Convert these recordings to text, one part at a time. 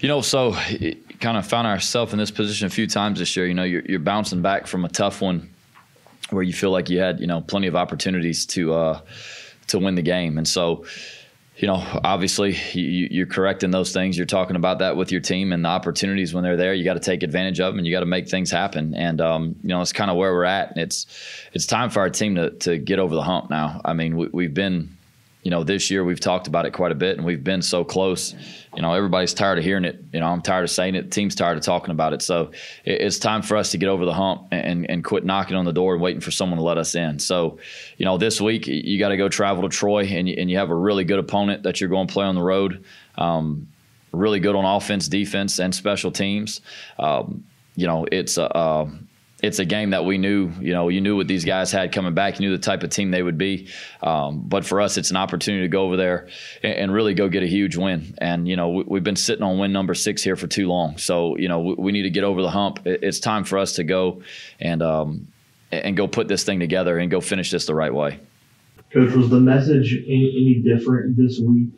So kind of found ourselves in this position a few times this year. You're bouncing back from a tough one where you feel like you had, plenty of opportunities to win the game. And so, obviously you're correct in those things. You're talking about that with your team and the opportunities when they're there. You got to take advantage of them and you got to make things happen. And, it's kind of where we're at. And it's time for our team to get over the hump now. I mean, we've been, this year we've talked about it quite a bit and we've been so close. Everybody's tired of hearing it. I'm tired of saying it. The team's tired of talking about it. So it's time for us to get over the hump and quit knocking on the door and waiting for someone to let us in. So, this week you got to go travel to Troy and you have a really good opponent that you're going to play on the road. Really good on offense, defense, and special teams. It's a game that we knew, you knew what these guys had coming back. You knew the type of team they would be. But for us, it's an opportunity to go over there and really go get a huge win. And, we've been sitting on win number 6 here for too long. So, we need to get over the hump. It's time for us to go and go put this thing together and go finish this the right way. Coach, was the message any different this week,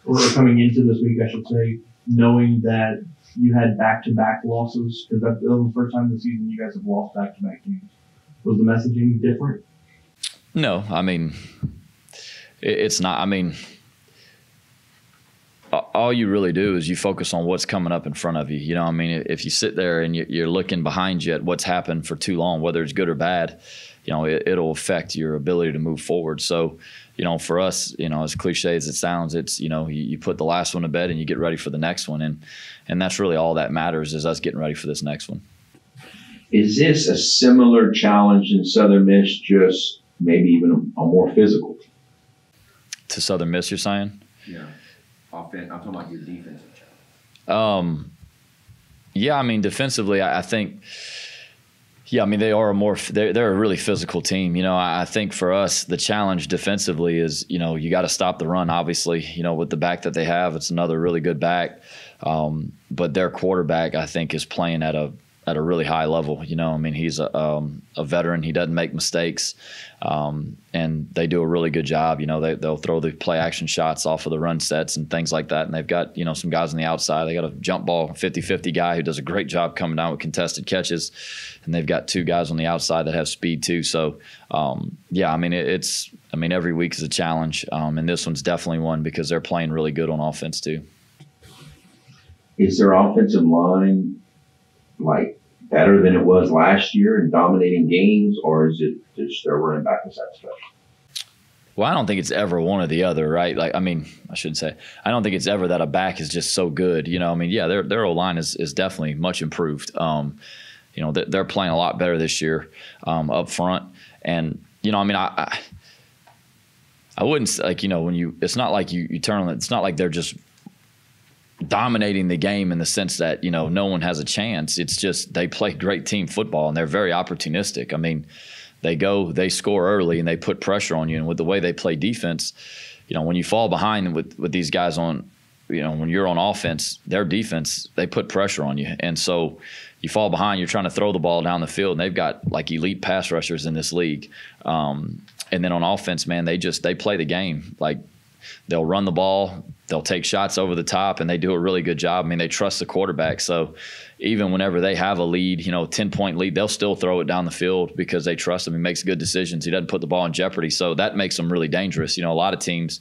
or coming into this week, I should say, knowing that you had back-to-back losses? Because that was the first time this season you guys have lost back-to-back games. Was the message any different? No, I mean, it's not. I mean, all you really do is you focus on what's coming up in front of you. If you sit there and you're looking behind you at what's happened for too long, whether it's good or bad, it'll affect your ability to move forward. So, for us, as cliche as it sounds, it's, you put the last one to bed and you get ready for the next one. And that's really all that matters, is us getting ready for this next one. Is this a similar challenge in Southern Miss, just maybe even a more physical team? To Southern Miss, you're saying? Yeah. I'm talking about your defensive challenge. Yeah, defensively, I think – yeah, they are they're a really physical team. I think for us, the challenge defensively is, you got to stop the run, obviously, with the back that they have. It's another really good back. But their quarterback, I think, is playing at a really high level. He's a veteran. He doesn't make mistakes. And they do a really good job. They'll throw the play action shots off of the run sets and things like that. And they've got, some guys on the outside. They got a jump ball 50-50 guy who does a great job coming down with contested catches. And they've got 2 guys on the outside that have speed too. So, every week is a challenge. And this one's definitely one because they're playing really good on offense too. Is their offensive line better than it was last year in dominating games, or is it just their running back is that special? Well, I don't think it's ever one or the other, right? I should say, I don't think it's ever that a back is just so good. Their O-line is definitely much improved. They're playing a lot better this year up front. And, I wouldn't when it's not like you turn on it. It's not like they're just dominating the game in the sense that, no one has a chance. It's just they play great team football and they're very opportunistic. They score early and they put pressure on you. And with the way they play defense, when you fall behind with these guys on, when you're on offense, their defense, they put pressure on you. And so you fall behind, you're trying to throw the ball down the field, and they've got elite pass rushers in this league. And then on offense, man, they play the game. They'll run the ball, they'll take shots over the top, and they do a really good job. They trust the quarterback. So even whenever they have a lead, 10-point lead, they'll still throw it down the field because they trust him. He makes good decisions. He doesn't put the ball in jeopardy. So that makes them really dangerous. A lot of teams,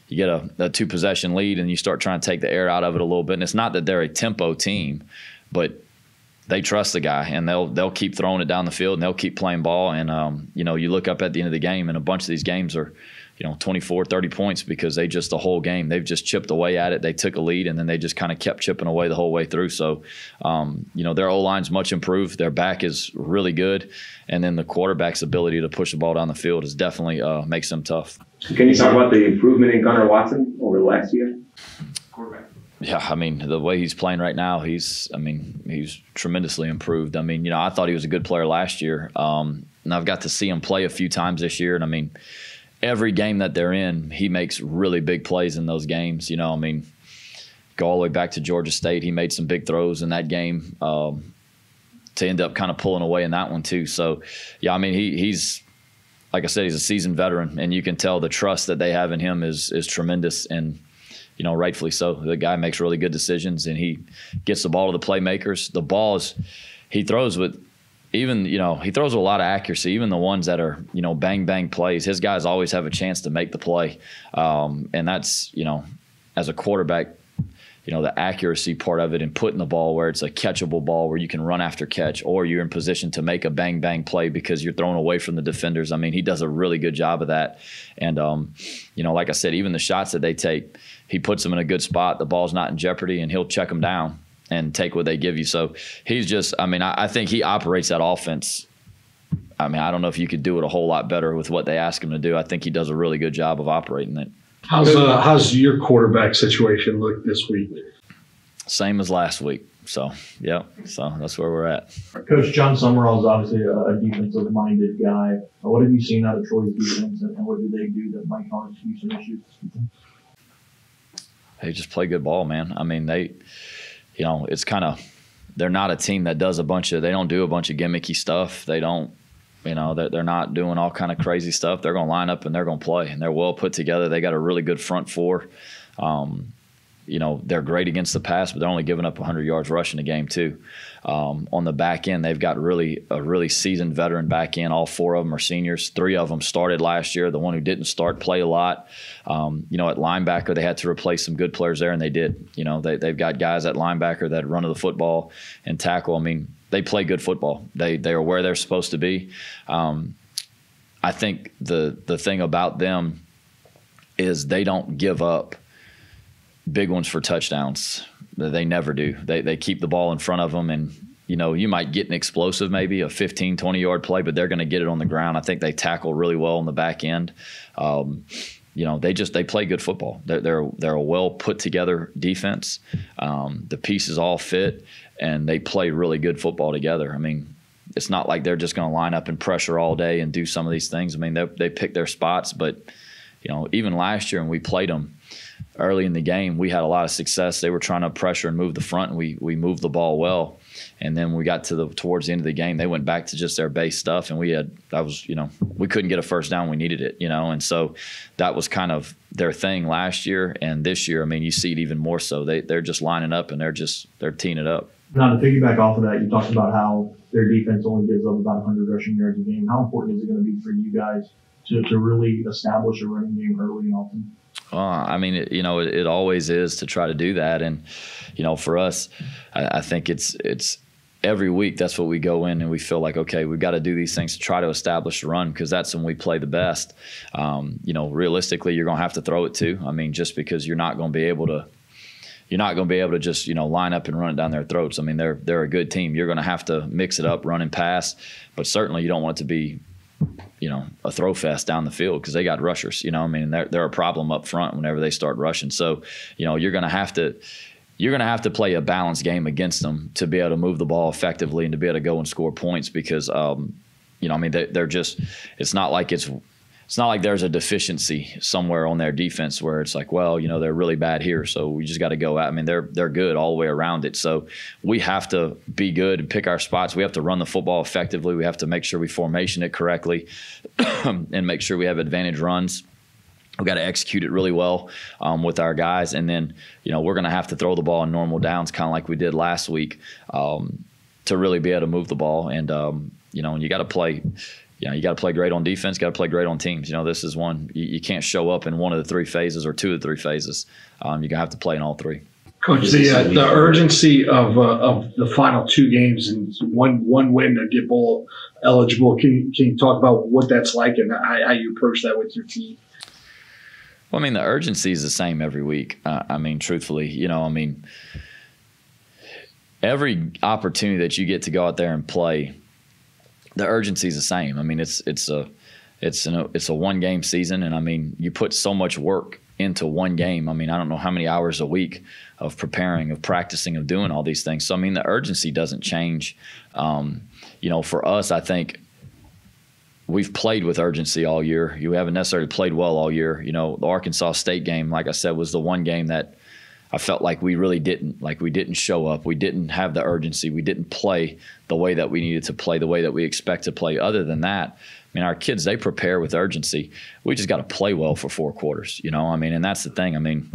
you get a 2-possession lead and you start trying to take the air out of it a little bit. And it's not that they're a tempo team, but they trust the guy, and they'll keep throwing it down the field and they'll keep playing ball. And, you look up at the end of the game, and a bunch of these games are – 24, 30 points because the whole game, they've just chipped away at it. They took a lead and then they just kind of kept chipping away the whole way through. So, their O-line's much improved. Their back is really good. And then the quarterback's ability to push the ball down the field is definitely makes them tough. Can you talk about the improvement in Gunnar Watson over the last year? Quarterback. Yeah, the way he's playing right now, he's tremendously improved. I thought he was a good player last year. And I've got to see him play a few times this year. And every game that they're in, he makes really big plays in those games. Go all the way back to Georgia State. He made some big throws in that game to end up kind of pulling away in that one too. So, yeah, he's like I said, he's a seasoned veteran, and you can tell the trust that they have in him is tremendous. And rightfully so. The guy makes really good decisions, and he gets the ball to the playmakers. The balls he throws with he throws with a lot of accuracy, even the ones that are, bang, bang plays. His guys always have a chance to make the play. And that's, as a quarterback, the accuracy part of it and putting the ball where it's a catchable ball where you can run after catch, or you're in position to make a bang, bang play because you're thrown away from the defenders. I mean, he does a really good job of that. And, like I said, even the shots that they take, he puts them in a good spot. The ball's not in jeopardy, and he'll check them down and take what they give you. So he's just, I think he operates that offense. I don't know if you could do it a whole lot better with what they ask him to do. I think he does a really good job of operating it. How's your quarterback situation look this week? Same as last week. So, yeah, so that's where we're at. Coach John Summerall is obviously a defensive-minded guy. What have you seen out of Troy's defense, and what do they do that might cause you some issues? They just play good ball, man. It's kind of, they're not a team that does they don't do a bunch of gimmicky stuff. They don't, they're not doing all kind of crazy stuff. They're going to line up and they're going to play, and they're well put together. They got a really good front four. They're great against the pass, but they're only giving up 100 yards rushing a game too. On the back end, they've got a really seasoned veteran back end. All 4 of them are seniors. 3 of them started last year. The one who didn't start played a lot. At linebacker, they had to replace some good players there, and they did. They've got guys at linebacker that run to the football and tackle. They play good football. They are where they're supposed to be. I think the thing about them is they don't give up big ones for touchdowns. They never do. They keep the ball in front of them, and you might get an explosive, maybe a 15, 20-yard play, but they're going to get it on the ground. I think they tackle really well on the back end. They play good football. They're a well put together defense. The pieces all fit, and they play really good football together. It's not like they're just going to line up and pressure all day and do some of these things. They pick their spots, but even last year when we played them early in the game, we had a lot of success. They were trying to pressure and move the front, and we moved the ball well. And then we got towards the end of the game, they went back to just their base stuff, and we couldn't get a first down. We needed it, and so that was kind of their thing last year. And this year, you see it even more so. They're just lining up, and they're teeing it up. Now, to piggyback off of that, you talked about how their defense only gives up about 100 rushing yards a game. How important is it going to be for you guys to really establish a running game early and often? It always is to try to do that. And, for us, I think it's every week that's what we go in and we feel like, okay, we've got to do these things to try to establish a run, because that's when we play the best. Realistically, you're going to have to throw it too. Just because you're not going to be able to just, line up and run it down their throats. They're a good team. You're going to have to mix it up, run and pass, but certainly you don't want it to be a throw fest down the field, because they got rushers, they're a problem up front whenever they start rushing. So, you're going to have to play a balanced game against them to be able to move the ball effectively and to be able to go and score points, because, they're just, it's not like there's a deficiency somewhere on their defense where it's like, well, they're really bad here, so we just got to go out. They're good all the way around it. So we have to be good and pick our spots. We have to run the football effectively. We have to make sure we formation it correctly and make sure we have advantage runs. We've got to execute it really well with our guys. And then, we're going to have to throw the ball in normal downs, kind of like we did last week, to really be able to move the ball. And, and you got to play – you got to play great on defense, got to play great on teams. This is one. You can't show up in one of the 3 phases or 2 of the 3 phases. You're going to have to play in all 3. Coach, the urgency of the final 2 games and one win to get bowl eligible, can you talk about what that's like and how you approach that with your team? Well, the urgency is the same every week. Truthfully, every opportunity that you get to go out there and play, the urgency is the same. It's a 1-game season, and you put so much work into one game. I don't know how many hours a week of preparing, of practicing, of doing all these things. So the urgency doesn't change. For us, I think we've played with urgency all year. You haven't necessarily played well all year. The Arkansas State game, like I said, was the one game that I felt like we really didn't. Like, we didn't show up. We didn't have the urgency. We didn't play the way that we needed to play, the way that we expect to play. Other than that, our kids, they prepare with urgency. We just got to play well for 4 quarters, and that's the thing.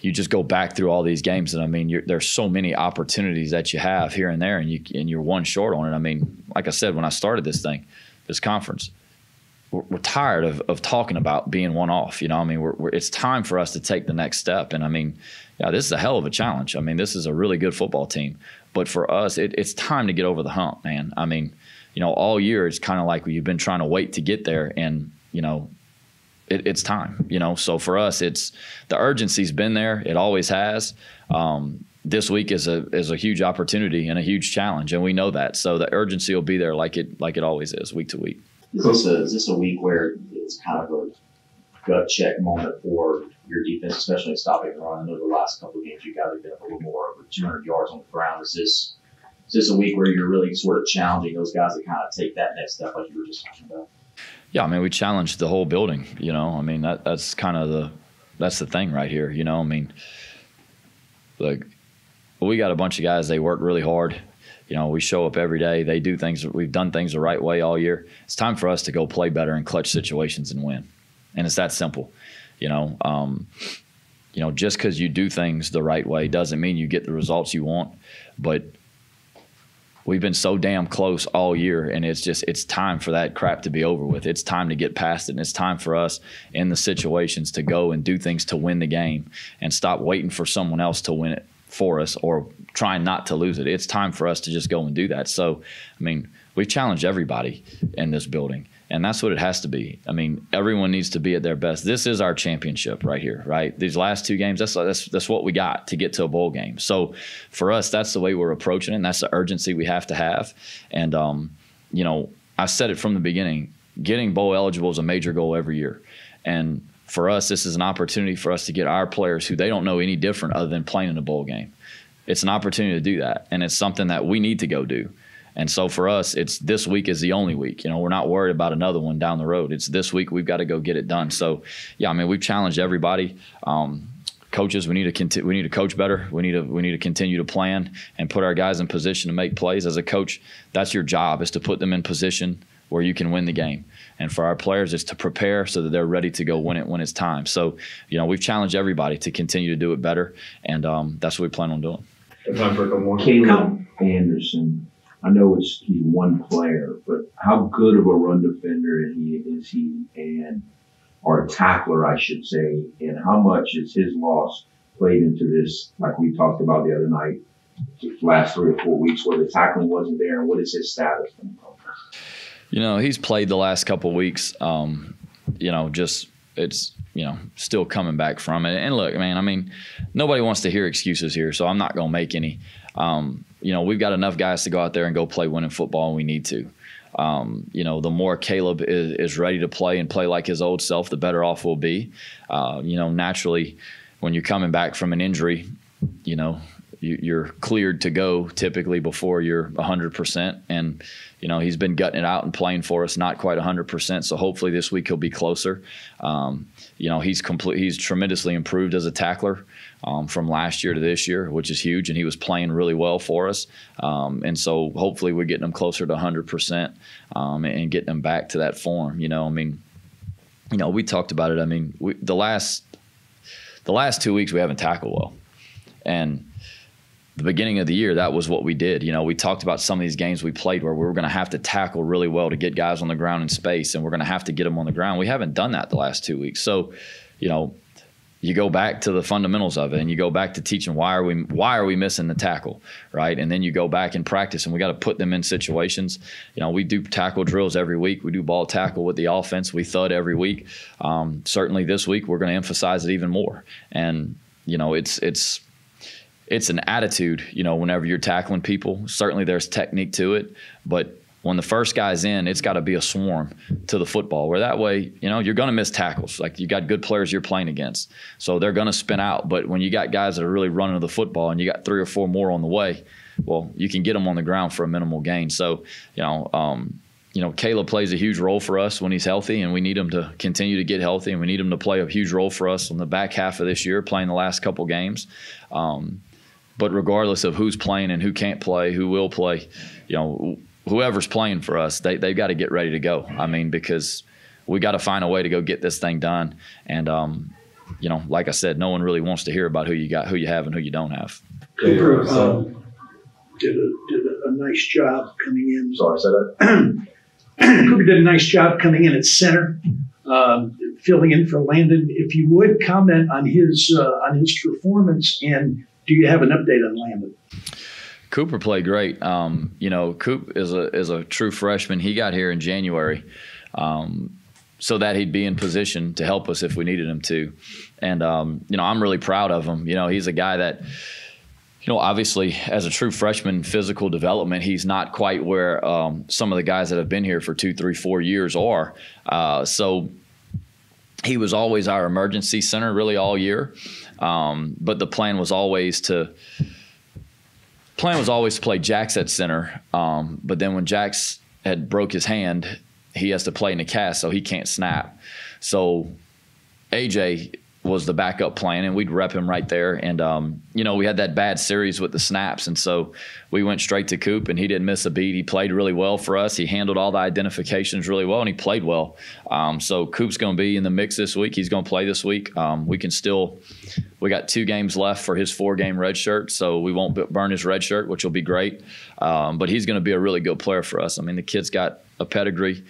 you just go back through all these games, and I mean, there's so many opportunities that you have here and there, and you're one short on it. I mean, like I said, when I started this conference, we're tired of talking about being one off. You know, I mean, it's time for us to take the next step. And I mean, yeah, this is a hell of a challenge. I mean, this is a really good football team, but for us, it's time to get over the hump, man. I mean, you know, all year it's kind of like you've been trying to wait to get there, and you know, it's time. You know, so for us, it's the urgency's been there. It always has. This week is a huge opportunity and a huge challenge, and we know that. So the urgency will be there, like it always is, week to week. Is this a week where it's kind of a gut check moment for your defense, especially stopping the run? I know the last couple of games you guys have been up a little more over 200 yards on the ground. Is this a week where you're really sort of challenging those guys to kind of take that next step, like you were just talking about? Yeah, I mean, we challenged the whole building. You know, I mean, that's kind of that's the thing right here. You know, I mean, like we got a bunch of guys. They work really hard. You know, we show up every day. They do things. We've done things the right way all year. It's time for us to go play better in clutch situations and win. And it's that simple. You know, just because you do things the right way doesn't mean you get the results you want. But we've been so damn close all year, and it's time for that crap to be over with. It's time to get past it, and it's time for us in the situations to go and do things to win the game and stop waiting for someone else to win it for us or trying not to lose it. It's time for us to just go and do that. So, I mean, we've challenged everybody in this building, and that's what it has to be. I mean, everyone needs to be at their best. This is our championship right here, right? These last two games, that's what we got to get to a bowl game. So for us, that's the way we're approaching it, and that's the urgency we have to have. And, you know, I said it from the beginning, getting bowl eligible is a major goal every year. And for us, this is an opportunity for us to get our players who they don't know any different other than playing in a bowl game. It's an opportunity to do that, and it's something that we need to go do. And so for us, it's this week is the only week. You know, we're not worried about another one down the road. It's this week. We've got to go get it done. So, yeah, I mean, we've challenged everybody. Coaches, we need to coach better. We need to continue to plan and put our guys in position to make plays. As a coach, that's your job, is to put them in position where you can win the game. And for our players, it's to prepare so that they're ready to go win it when it's time. So, you know, we've challenged everybody to continue to do it better, and that's what we plan on doing. Time for a couple more. Caleb Anderson, I know he's one player, but how good of a run defender is he, or a tackler, I should say, and how much is his loss played into this, like we talked about the other night, the last 3 or 4 weeks where the tackling wasn't there, and what is his status? You know, he's played the last couple of weeks. You know, just it's, you know, still coming back from it. And look, man, I mean, nobody wants to hear excuses here, so I'm not going to make any. You know, we've got enough guys to go out there and go play winning football, and we need to. You know, the more Caleb is ready to play and play like his old self, the better off we'll be. You know, naturally, when you're coming back from an injury, you know, you're cleared to go typically before you're 100%. And, you know, he's been gutting it out and playing for us, not quite 100%. So hopefully this week he'll be closer. You know, he's tremendously improved as a tackler from last year to this year, which is huge. And he was playing really well for us. And so hopefully we're getting him closer to 100% and getting him back to that form. You know, I mean, you know, we talked about it. I mean, the last 2 weeks we haven't tackled well. And the beginning of the year, that was what we did. You know, we talked about some of these games we played where we were going to have to tackle really well to get guys on the ground in space, and we're going to have to get them on the ground. We haven't done that the last 2 weeks. So, you know, you go back to the fundamentals of it, and you go back to teaching why are we missing the tackle, right? And then you go back and practice, and we got to put them in situations. You know, we do tackle drills every week. We do ball tackle with the offense. We thud every week. Certainly this week we're going to emphasize it even more. And, you know, it's an attitude, you know, whenever you're tackling people. Certainly there's technique to it, but when the first guy's in, it's got to be a swarm to the football, where that way, you know, you're going to miss tackles. Like, you got good players you're playing against, so they're going to spin out. But when you got guys that are really running to the football and you got 3 or 4 more on the way, well, you can get them on the ground for a minimal gain. So, you know, Caleb plays a huge role for us when he's healthy, and we need him to continue to get healthy, and we need him to play a huge role for us on the back half of this year, playing the last couple games. But regardless of who's playing and who can't play, who will play, you know, whoever's playing for us, they've got to get ready to go. I mean, because we got to find a way to go get this thing done. And, like I said, no one really wants to hear about who you got, who you have, and who you don't have. Cooper did a nice job coming in. Sorry, say that. Cooper did a nice job coming in at center, filling in for Landon. If you would comment on his performance, and do you have an update on Landon? Cooper played great. Coop is a true freshman. He got here in January, so that he'd be in position to help us if we needed him to. And I'm really proud of him. He's a guy that, obviously as a true freshman, physical development, he's not quite where some of the guys that have been here for 2, 3, 4 years are. So he was always our emergency center really all year. But the plan was always to play Jax at center. But then when Jax had broke his hand, he has to play in the cast, so he can't snap. So AJ was the backup plan, and we'd rep him right there. And, we had that bad series with the snaps, and so we went straight to Coop, and he didn't miss a beat. He played really well for us. He handled all the identifications really well, and he played well. So Coop's going to be in the mix this week. He's going to play this week. We got 2 games left for his 4-game red shirt, so we won't burn his red shirt, which will be great. But he's going to be a really good player for us. I mean, the kid's got a pedigree.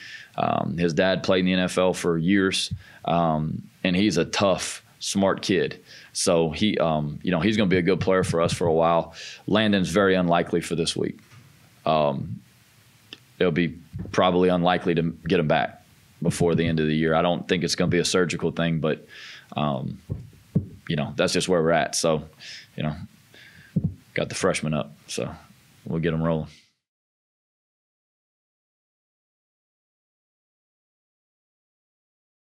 His dad played in the NFL for years, and he's a tough, smart kid. So he's going to be a good player for us for a while. Landon's very unlikely for this week. It'll be probably unlikely to get him back before the end of the year. I don't think it's going to be a surgical thing, but that's just where we're at. So, got the freshman up, so we'll get them rolling.